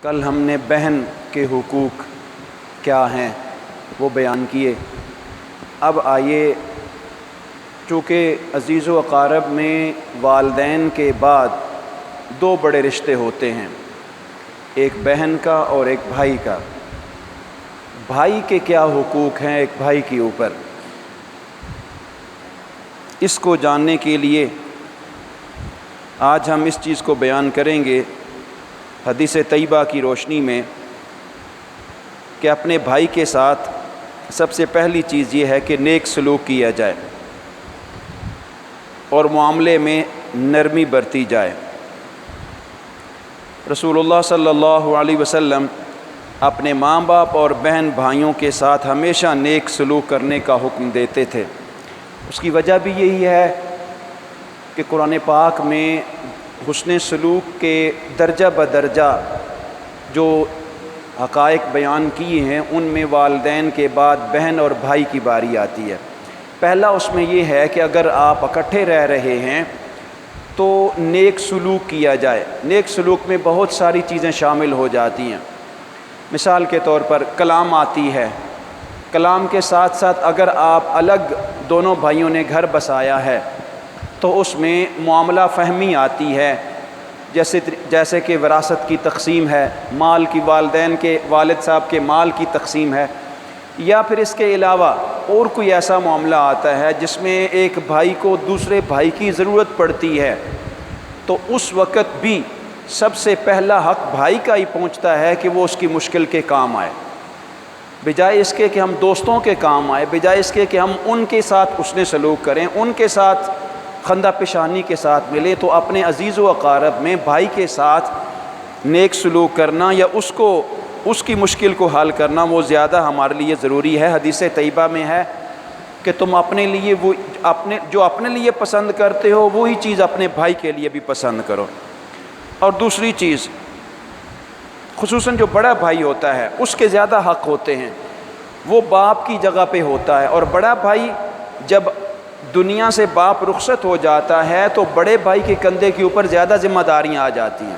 کل ہم نے بہن کے حقوق کیا ہیں وہ بیان کیے۔ اب آئیے، چونکہ عزیز و اقارب میں والدین کے بعد دو بڑے رشتے ہوتے ہیں، ایک بہن کا اور ایک بھائی کا۔ بھائی کے کیا حقوق ہیں ایک بھائی کے اوپر، اس کو جاننے کے لیے آج ہم اس چیز کو بیان کریں گے حدیث طیبہ کی روشنی میں کہ اپنے بھائی کے ساتھ سب سے پہلی چیز یہ ہے کہ نیک سلوک کیا جائے اور معاملے میں نرمی برتی جائے۔ رسول اللہ صلی اللہ علیہ وسلم اپنے ماں باپ اور بہن بھائیوں کے ساتھ ہمیشہ نیک سلوک کرنے کا حکم دیتے تھے۔ اس کی وجہ بھی یہی ہے کہ قرآن پاک میں حسن سلوک کے درجہ بدرجہ جو حقائق بیان کیے ہیں ان میں والدین کے بعد بہن اور بھائی کی باری آتی ہے۔ پہلا اس میں یہ ہے کہ اگر آپ اکٹھے رہ رہے ہیں تو نیک سلوک کیا جائے۔ نیک سلوک میں بہت ساری چیزیں شامل ہو جاتی ہیں۔ مثال کے طور پر کلام آتی ہے، کلام کے ساتھ ساتھ اگر آپ الگ دونوں بھائیوں نے گھر بسایا ہے تو اس میں معاملہ فہمی آتی ہے، جیسے کہ وراثت کی تقسیم ہے، مال کی والدین کے والد صاحب کے مال کی تقسیم ہے، یا پھر اس کے علاوہ اور کوئی ایسا معاملہ آتا ہے جس میں ایک بھائی کو دوسرے بھائی کی ضرورت پڑتی ہے، تو اس وقت بھی سب سے پہلا حق بھائی کا ہی پہنچتا ہے کہ وہ اس کی مشکل کے کام آئے، بجائے اس کے کہ ہم دوستوں کے کام آئے، بجائے اس کے کہ ہم ان کے ساتھ حسن سلوک کریں، ان کے ساتھ خندہ پیشانی کے ساتھ ملے۔ تو اپنے عزیز و اقارب میں بھائی کے ساتھ نیک سلوک کرنا یا اس کی مشکل کو حل کرنا وہ زیادہ ہمارے لیے ضروری ہے۔ حدیث طیبہ میں ہے کہ تم اپنے لیے جو اپنے لیے پسند کرتے ہو وہی چیز اپنے بھائی کے لیے بھی پسند کرو۔ اور دوسری چیز، خصوصاً جو بڑا بھائی ہوتا ہے اس کے زیادہ حق ہوتے ہیں، وہ باپ کی جگہ پہ ہوتا ہے، اور بڑا بھائی جب دنیا سے باپ رخصت ہو جاتا ہے تو بڑے بھائی کے کندھے کے اوپر زیادہ ذمہ داریاں آ جاتی ہیں۔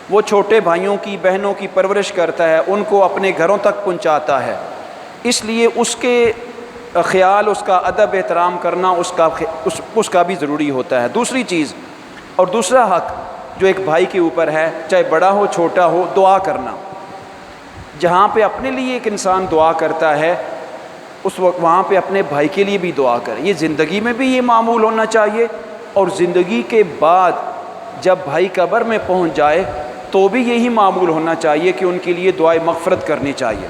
وہ چھوٹے بھائیوں کی بہنوں کی پرورش کرتا ہے، ان کو اپنے گھروں تک پہنچاتا ہے، اس لیے اس کے خیال، اس کا ادب احترام کرنا اس کا بھی ضروری ہوتا ہے۔ دوسری چیز اور دوسرا حق جو ایک بھائی کے اوپر ہے، چاہے بڑا ہو چھوٹا ہو، دعا کرنا۔ جہاں پہ اپنے لیے ایک انسان دعا کرتا ہے اس وقت وہاں پہ اپنے بھائی کے لیے بھی دعا کرے۔ یہ زندگی میں بھی یہ معمول ہونا چاہیے، اور زندگی کے بعد جب بھائی قبر میں پہنچ جائے تو بھی یہی معمول ہونا چاہیے کہ ان کے لیے دعائے مغفرت کرنی چاہیے۔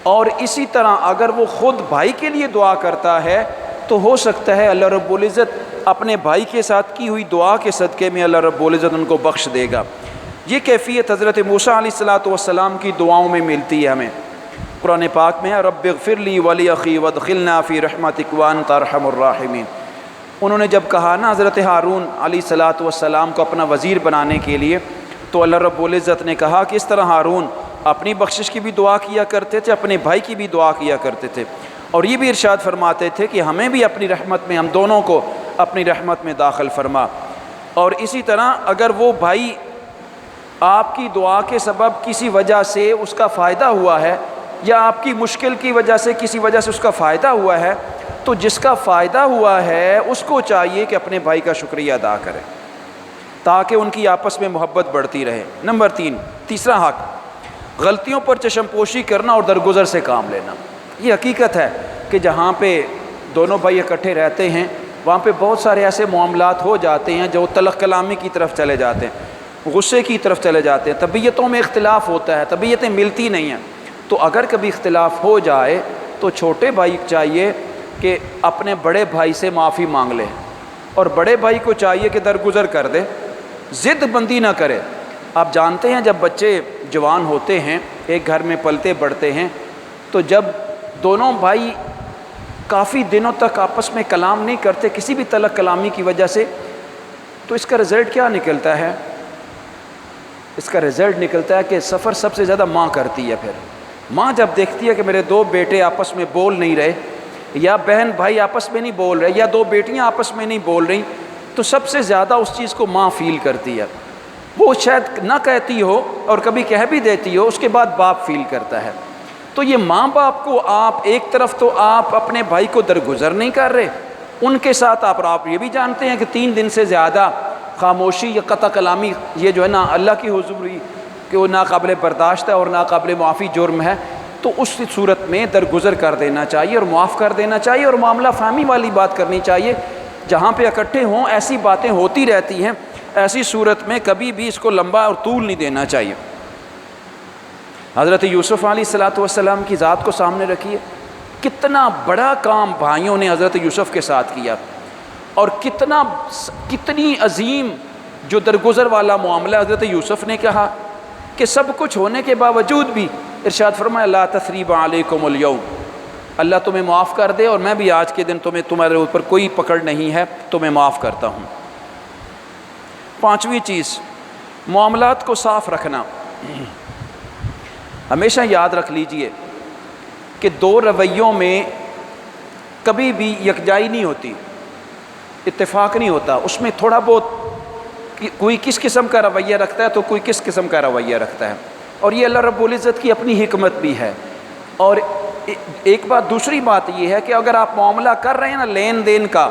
اور اسی طرح اگر وہ خود بھائی کے لیے دعا کرتا ہے تو ہو سکتا ہے اللہ رب العزت اپنے بھائی کے ساتھ کی ہوئی دعا کے صدقے میں اللہ رب العزت ان کو بخش دے گا۔ یہ کیفیت حضرت موسیٰ علیہ السلام کی دعاؤں میں ملتی ہے ہمیں۔ قرآن پاک میں ہے رب اغفر لی ولی اخی وادخلنا فی رحمتک وانت ارحم الراحمین۔ انہوں نے جب کہا نا حضرت ہارون علیہ السلام کو اپنا وزیر بنانے کے لیے، تو اللہ رب العزت نے کہا کہ اس طرح ہارون اپنی بخشش کی بھی دعا کیا کرتے تھے، اپنے بھائی کی بھی دعا کیا کرتے تھے، اور یہ بھی ارشاد فرماتے تھے کہ ہمیں بھی اپنی رحمت میں، ہم دونوں کو اپنی رحمت میں داخل فرما۔ اور اسی طرح اگر وہ بھائی آپ کی دعا کے سبب کسی وجہ سے اس کا فائدہ ہوا ہے، یا آپ کی مشکل کی وجہ سے کسی وجہ سے اس کا فائدہ ہوا ہے، تو جس کا فائدہ ہوا ہے اس کو چاہیے کہ اپنے بھائی کا شکریہ ادا کرے تاکہ ان کی آپس میں محبت بڑھتی رہے۔ نمبر 3، تیسرا حق، غلطیوں پر چشم پوشی کرنا اور درگزر سے کام لینا۔ یہ حقیقت ہے کہ جہاں پہ دونوں بھائی اکٹھے رہتے ہیں وہاں پہ بہت سارے ایسے معاملات ہو جاتے ہیں جو تلخ کلامی کی طرف چلے جاتے ہیں، غصے کی طرف چلے جاتے ہیں، طبیعتوں میں اختلاف ہوتا ہے، طبیعتیں ملتی نہیں ہیں۔ تو اگر کبھی اختلاف ہو جائے تو چھوٹے بھائی چاہیے کہ اپنے بڑے بھائی سے معافی مانگ لے، اور بڑے بھائی کو چاہیے کہ درگزر کر دے، ضد بندی نہ کرے۔ آپ جانتے ہیں جب بچے جوان ہوتے ہیں، ایک گھر میں پلتے بڑھتے ہیں، تو جب دونوں بھائی کافی دنوں تک آپس میں کلام نہیں کرتے کسی بھی تلخ کلامی کی وجہ سے، تو اس کا رزلٹ کیا نکلتا ہے؟ اس کا رزلٹ نکلتا ہے کہ سفر سب سے زیادہ ماں کرتی ہے۔ پھر ماں جب دیکھتی ہے کہ میرے دو بیٹے آپس میں بول نہیں رہے، یا بہن بھائی آپس میں نہیں بول رہے، یا دو بیٹیاں آپس میں نہیں بول رہی، تو سب سے زیادہ اس چیز کو ماں فیل کرتی ہے۔ وہ شاید نہ کہتی ہو اور کبھی کہہ بھی دیتی ہو، اس کے بعد باپ فیل کرتا ہے۔ تو یہ ماں باپ کو آپ ایک طرف تو آپ اپنے بھائی کو درگزر نہیں کر رہے، ان کے ساتھ آپ یہ بھی جانتے ہیں کہ 3 دن سے زیادہ خاموشی یا قطع کلامی یہ جو ہے نا اللہ کی حضوری کہ وہ ناقابل برداشت ہے اور ناقابل معافی جرم ہے، تو اس صورت میں درگزر کر دینا چاہیے اور معاف کر دینا چاہیے، اور معاملہ فہمی والی بات کرنی چاہیے۔ جہاں پہ اکٹھے ہوں ایسی باتیں ہوتی رہتی ہیں، ایسی صورت میں کبھی بھی اس کو لمبا اور طول نہیں دینا چاہیے۔ حضرت یوسف علیہ الصلاۃ والسلام کی ذات کو سامنے رکھیے، کتنا بڑا کام بھائیوں نے حضرت یوسف کے ساتھ کیا، اور کتنی عظیم جو درگزر والا معاملہ حضرت یوسف نے کہا کہ سب کچھ ہونے کے باوجود بھی ارشاد فرمایا لا تثریب علیکم اليوم، اللہ تمہیں معاف کر دے اور میں بھی آج کے دن تمہارے اوپر کوئی پکڑ نہیں ہے، تمہیں معاف کرتا ہوں۔ 5ویں چیز، معاملات کو صاف رکھنا۔ ہمیشہ یاد رکھ لیجئے کہ 2 رویوں میں کبھی بھی یکجائی نہیں ہوتی، اتفاق نہیں ہوتا، اس میں تھوڑا بہت کوئی کس قسم کا رویہ رکھتا ہے تو کوئی کس قسم کا رویہ رکھتا ہے، اور یہ اللہ رب العزت کی اپنی حکمت بھی ہے۔ اور ایک بات، دوسری بات یہ ہے کہ اگر آپ معاملہ کر رہے ہیں نا لین دین کا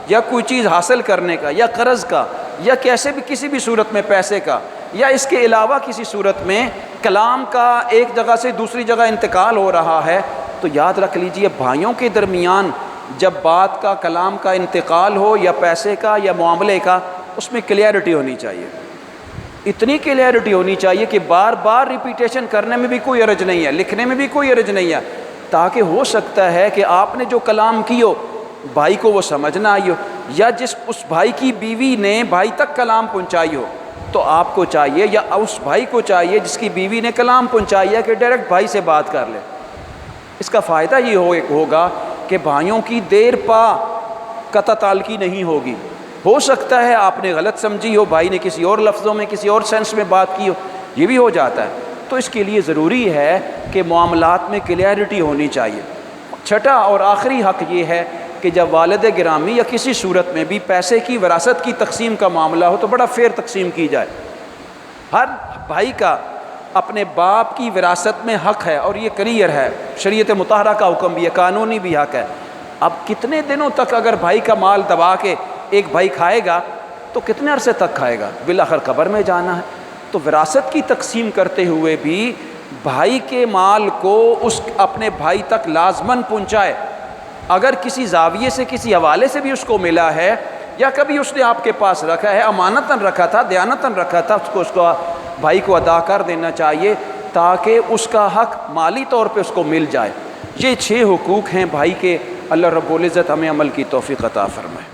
یا کوئی چیز حاصل کرنے کا یا قرض کا یا کیسے بھی کسی بھی صورت میں پیسے کا یا اس کے علاوہ کسی صورت میں کلام کا ایک جگہ سے دوسری جگہ انتقال ہو رہا ہے، تو یاد رکھ لیجئے بھائیوں کے درمیان جب بات کا کلام کا انتقال ہو یا پیسے کا یا معاملے کا، اس میں کلیئرٹی ہونی چاہیے، اتنی کلیئرٹی ہونی چاہیے کہ بار بار ریپیٹیشن کرنے میں بھی کوئی حرج نہیں ہے، لکھنے میں بھی کوئی حرج نہیں ہے، تاکہ ہو سکتا ہے کہ آپ نے جو کلام کی ہو بھائی کو وہ سمجھ نہ آئی ہو، یا اس بھائی کی بیوی نے بھائی تک کلام پہنچائی ہو، تو آپ کو چاہیے یا اس بھائی کو چاہیے جس کی بیوی نے کلام پہنچائی ہے کہ ڈائریکٹ بھائی سے بات کر لے۔ اس کا فائدہ یہ ہوگا کہ بھائیوں کی دیر پا قطع تعلقی نہیں ہوگی۔ ہو سکتا ہے آپ نے غلط سمجھی ہو، بھائی نے کسی اور لفظوں میں کسی اور سینس میں بات کی ہو، یہ بھی ہو جاتا ہے، تو اس کے لیے ضروری ہے کہ معاملات میں کلیئرٹی ہونی چاہیے۔ 6واں اور آخری حق یہ ہے کہ جب والد گرامی یا کسی صورت میں بھی پیسے کی وراثت کی تقسیم کا معاملہ ہو تو بڑا فیئر تقسیم کی جائے۔ ہر بھائی کا اپنے باپ کی وراثت میں حق ہے، اور یہ کلیئر ہے، شریعت مطہرہ کا حکم بھی ہے، قانونی بھی حق ہے۔ اب کتنے دنوں تک اگر بھائی کا مال دبا کے ایک بھائی کھائے گا تو کتنے عرصے تک کھائے گا؟ بالآخر قبر میں جانا ہے۔ تو وراثت کی تقسیم کرتے ہوئے بھی بھائی کے مال کو اس اپنے بھائی تک لازماً پہنچائے۔ اگر کسی زاویے سے کسی حوالے سے بھی اس کو ملا ہے یا کبھی اس نے آپ کے پاس رکھا ہے، امانتاً رکھا تھا، دیانتاً رکھا تھا، اس کو بھائی کو ادا کر دینا چاہیے تاکہ اس کا حق مالی طور پہ اس کو مل جائے۔ یہ 6 حقوق ہیں بھائی کے، اللہ رب العزت ہمیں عمل کی توفیق عطا فرمائے۔